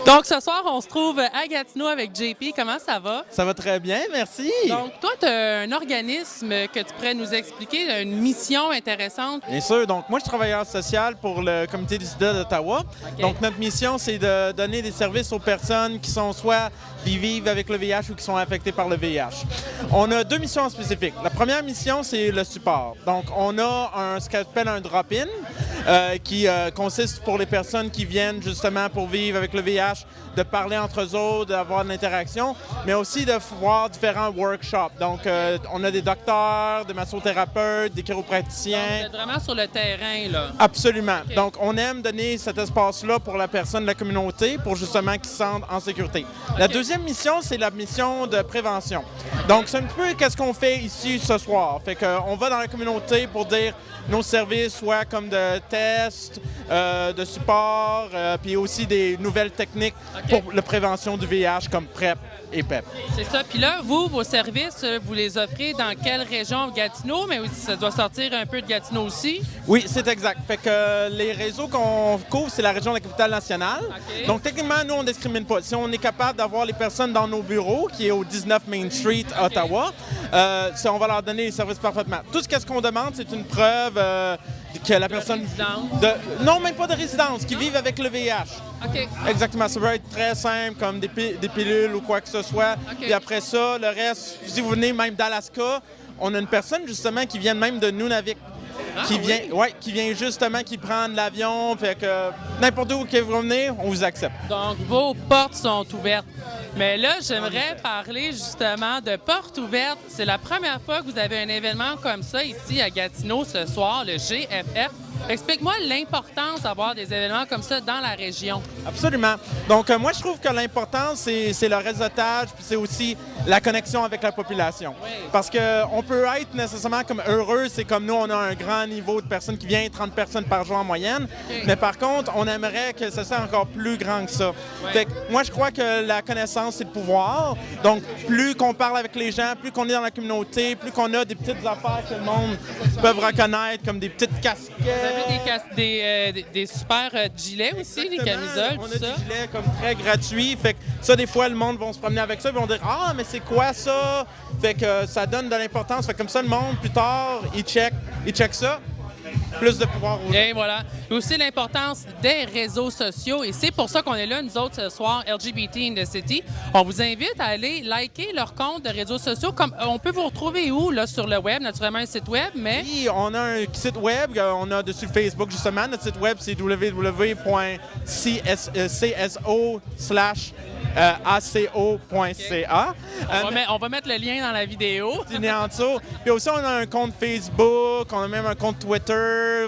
Donc, ce soir, on se trouve à Gatineau avec JP. Comment ça va? Ça va très bien, merci. Donc, toi, tu as un organisme que tu pourrais nous expliquer, une mission intéressante. Bien sûr. Donc, moi, je suis travailleur social pour le Comité des sida d'Ottawa. OK. Donc, notre mission, c'est de donner des services aux personnes qui sont soit qui vivent avec le VIH ou qui sont affectées par le VIH. On a deux missions spécifiques. La première mission, c'est le support. Donc, on a ce qu'on appelle un drop-in qui consiste pour les personnes qui viennent justement pour vivre avec le VIH, de parler entre eux autres, d'avoir de l'interaction, mais aussi de voir différents workshops. Donc, on a des docteurs, des massothérapeutes, des chiropraticiens. Vous êtes vraiment sur le terrain, là. Absolument. OK. Donc, on aime donner cet espace-là pour la personne de la communauté pour justement qu'ils se sentent en sécurité. La deuxième mission, c'est la mission de prévention. Donc, c'est un peu qu'est-ce qu'on fait ici ce soir. Fait qu'on va dans la communauté pour dire nos services, soit comme de tests, de support, puis aussi des nouvelles techniques pour la prévention du VIH comme PrEP et PEP. C'est ça. Puis là, vous, vos services, vous les offrez dans quelle région? Gatineau, mais aussi, ça doit sortir un peu de Gatineau aussi. Oui, c'est exact. Fait que les réseaux qu'on couvre, c'est la région de la capitale nationale. OK. Donc, techniquement, nous, on ne discrimine pas. Si on est capable d'avoir les personnes dans nos bureaux, qui est au 19 Main Street, Ottawa, on va leur donner les services parfaitement. Tout ce qu'on demande, c'est une preuve que la personne... résidence. Non, même pas de résidence, qui vivent avec le VIH. OK. Exactement. Ça peut être très simple, comme des pilules ou quoi que ce soit. OK. Puis après ça, le reste, si vous venez même d'Alaska, on a une personne justement qui vient même de Nunavik. Qui vient justement, qui prend de l'avion, fait que n'importe où que vous venez, on vous accepte. Donc, vos portes sont ouvertes. Mais là, j'aimerais parler justement de portes ouvertes. C'est la première fois que vous avez un événement comme ça ici à Gatineau ce soir, le GFF. Explique-moi l'importance d'avoir des événements comme ça dans la région. Absolument. Donc, moi, je trouve que l'important, c'est le réseautage, puis c'est aussi la connexion avec la population. Oui. Parce qu'on peut être nécessairement comme heureux, c'est comme nous, on a un grand niveau de personnes qui viennent, 30 personnes par jour en moyenne. OK. Mais par contre, on aimerait que ça soit encore plus grand que ça. Ouais. Fait que moi, je crois que la connaissance, c'est le pouvoir. Donc, plus qu'on parle avec les gens, plus qu'on est dans la communauté, plus qu'on a des petites affaires que le monde peut reconnaître, comme des petites casquettes. Vous avez des super gilets aussi, des Exactement. camisoles, On tout a ça. des gilets comme très gratuits. Fait que ça, des fois, le monde va se promener avec ça. Ils vont dire « Ah, mais c'est quoi ça? » Fait que ça donne de l'importance. Fait que comme ça, le monde, plus tard, il check ça. Plus de pouvoir aux gens. Et voilà. Et aussi l'importance des réseaux sociaux. Et c'est pour ça qu'on est là, nous autres, ce soir, LGBT in the City. On vous invite à aller liker leur compte de réseaux sociaux. On peut vous retrouver où, là, sur le web? Naturellement, un site web, mais... Oui, on a un site web, on a dessus Facebook justement. Notre site web, c'est www.cso/aco.ca. On va mettre le lien dans la vidéo. Dîner en dessous. Puis aussi, on a un compte Facebook, on a même un compte Twitter.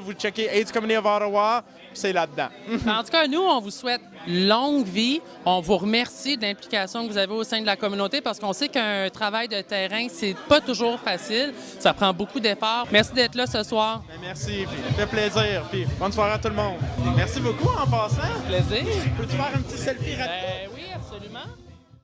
Vous checkez AIDS Community of Ottawa, c'est là-dedans. En tout cas, nous, on vous souhaite longue vie. On vous remercie de l'implication que vous avez au sein de la communauté parce qu'on sait qu'un travail de terrain, c'est pas toujours facile. Ça prend beaucoup d'efforts. Merci d'être là ce soir. Ben, merci, puis ça fait plaisir. Puis bonne soirée à tout le monde. Merci beaucoup en passant. Plaisir. Peux-tu faire un petit selfie rapide? Oui, absolument.